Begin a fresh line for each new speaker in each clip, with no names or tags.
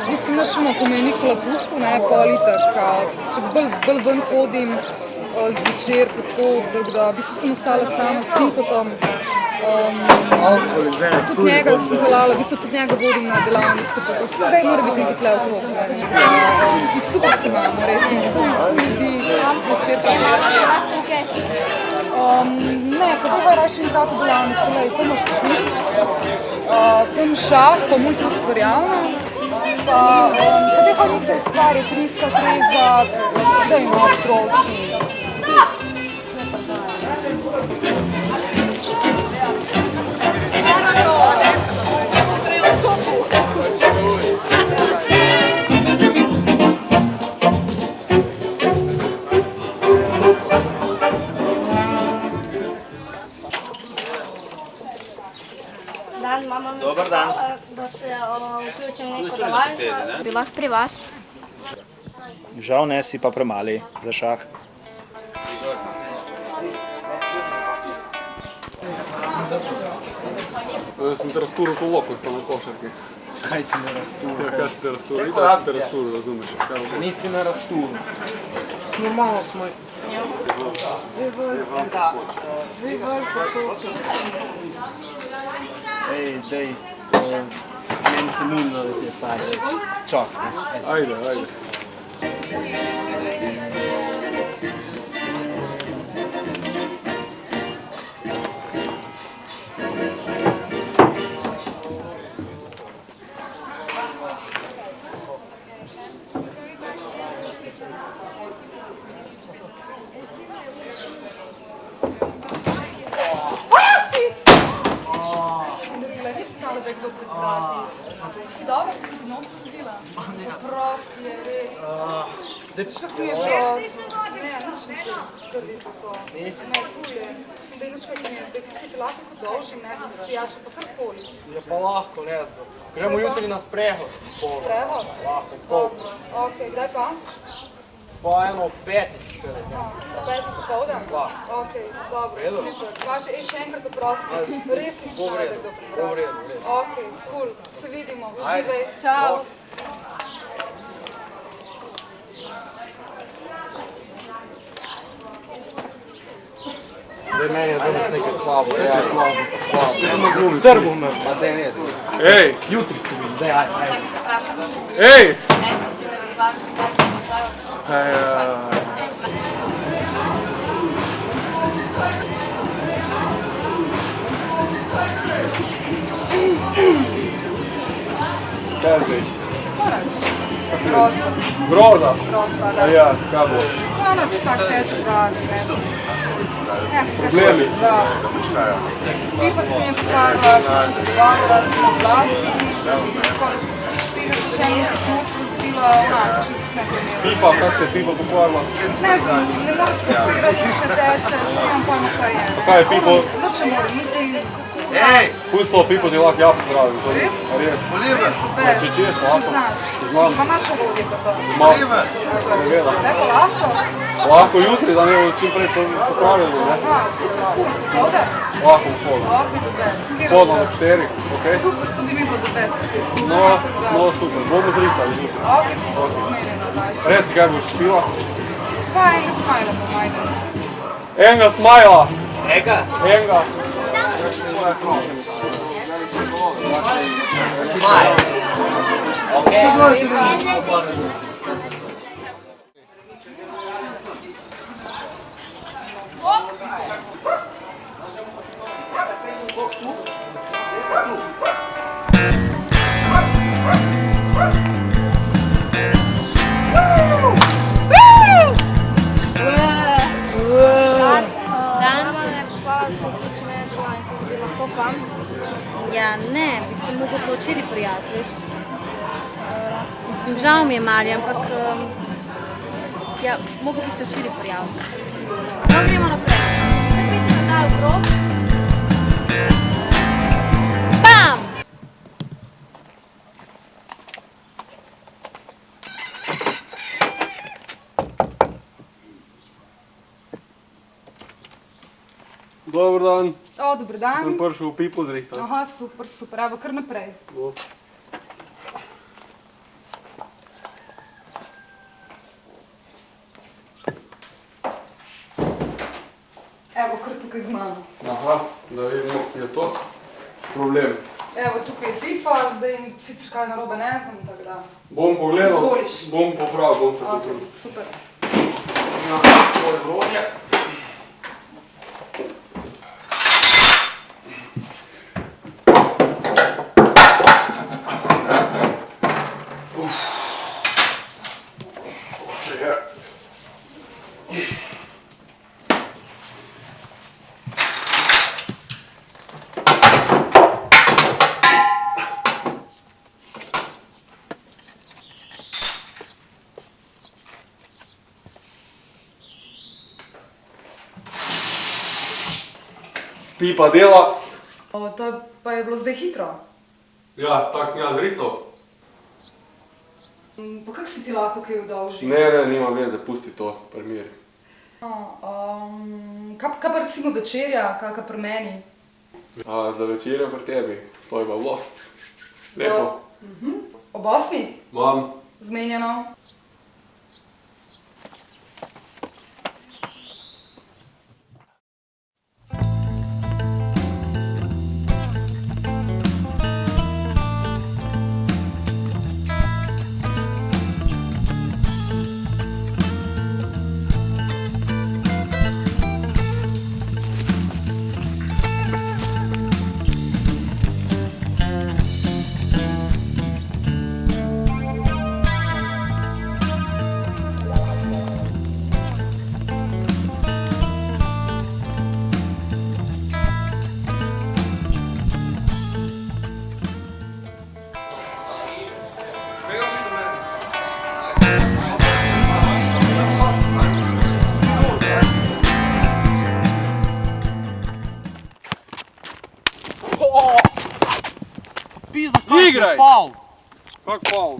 Mislim, našemo, ko me je Nikola pustil, pol itak, bolj ven hodim zvečer po to, da v bistvu sem ostala sama s Sinkotom. Tudi njega sem delala, v bistvu tudi njega vodim na delavnice, pa to zdaj mora biti nekaj tle okrog. Super se imamo, res ljudi zvečer pa ne, pa to je raje nekako delavnice, tam imaš vsi, tam šah, pa multiustvarjalno. Pa nekaj nekaj stvari, 300, da ima prosim.
Dobar dan.
Da se vključim v neko delavnico. Bi lahko pri vas?
Žal ne, si pa premali za šah.
Sem te razturil po loku, sta na košarki.
Kaj si me razturil?
Kaj si te razturil? Ida si te razturil, razumeš?
Nisi me razturil. Normalno smo... Ej, dej, meni se mudno, da ti je starši. Čakaj.
Ajde, ajde.
Da je kdo pred vrati. Si dobro, da si ti noč pozabila? Prosti je, res. Veš, kako mi je prosto. Ne, nič ne prvi po to. Ne, tu je. Mislim, da je nič kako mi je, da si ti lahko podolžim, ne znam, spijaš, pa karkoli.
Je pa lahko, ne znam. Gremo jutri na sprehod.
Sprehod?
Lahko,
Dobro. Ok, kdaj pa?
Pa eno 5.
5 popoldan?
Pa.
Ok, dobro, super. Vaše, še enkrat oprosti, res nisem znala, da je kdo pred vrati. Ok, cool, se vidimo, uživaj, čau.
Daj, meni je danes nekaj slabo, ja, slabo. Trbo me, pa daj res.
Ej!
Jutri se vidim, daj, ajde.
Ej! Kaj zdaj?
Morač, groza.
Groza?
Stropa, da.
A ja, kaj bo?
Morač tak težek dan, ne znam.
Problemi?
Da. Ti pa si mi pokazala, če pogovarjala si na glasi, tega se še enkrat nos razbila, čist neplanirano.
Pipa, kak se je pipa pokvarila?
Ne znam, ne moram se opirati, še teče, nimam pojma kaj je.
Kaj je pipo?
Noče moram, niti
Ej!
Kuj sploh pipo ti lahko jako pravi?
Res?
Res?
Oliver!
Če znaš, pa imaš orodje pa to.
Oliver!
Ne pa lahko?
Lahko jutri, da ne bo čim prej popravili, ne?
Aha, super, povde?
Lahko v podu.
Ok, do best.
Podno ob 4, okej?
Super, tudi mi pa do best.
No, super, bomo zrikali jutri.
Ok, super, zmerjeno, daš.
Reci, kaj boš pila?
Pa enega smajla bom, ajde.
Enega smajla!
Ega!
Enega!
Smaj! Okej?
Ja, ne, bi se mogel pa včeraj prijati, veš. Mislim, žal mi je mali, ampak ja, mogel bi se včeraj prijaviti. No, gremo naprej. Zdaj peti nazaj v krog. Bam!
Dobar dan.
O, dober dan.
Sem prišel v pipo zrihtati.
Aha, super, super, evo, kar naprej.
No.
Evo, kar tukaj z mano.
Aha, da vidimo, ki je to problem.
Evo, tukaj je pipa, zdaj sicer kaj narobe ne znam, tako da.
Bom pogledal,
Izvoliš.
bom popravil, bom se
Ok,
potrudil.
super.
Ja, svoje vloge. Pipa dela.
O, to pa je bilo zdaj hitro.
Ja, tako sem jaz zrihtal.
Pa kako si ti lahko kaj udolži?
Ne, nima veze, pusti to, primeri.
Kaj pa recimo večerja, kakva pri meni?
A za večerjo pri tebi, to je pa bilo. Lepo.
Ob 8?
Mam.
Zmenjeno.
Igraj!
Faul!
Kak faul?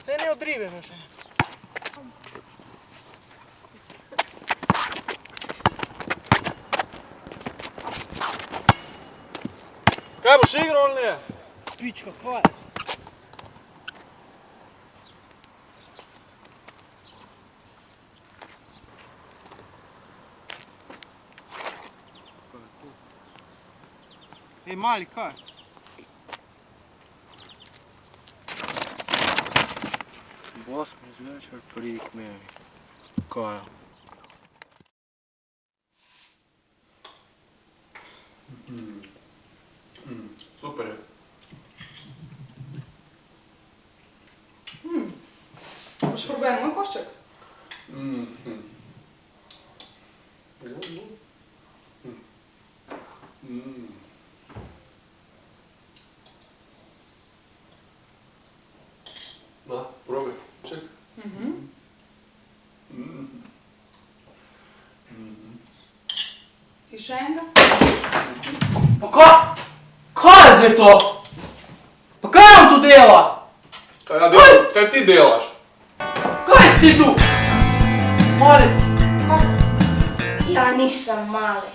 Te ne odrive me še.
Kaj boš igral ali ne?
Pička, kaj? Ej, mali, kaj? Bos mi zvečer pridi k meni. Kaj?
Super je.
Boš probujem moj košček?
Na, probaj. Ček.
Ti še enega?
Pa kaj? Kaj je zdaj to? Pa kaj on tu dela?
Kaj ti delaš?
Kaj si ti tu? Mali, kaj?
Ja nisem mali.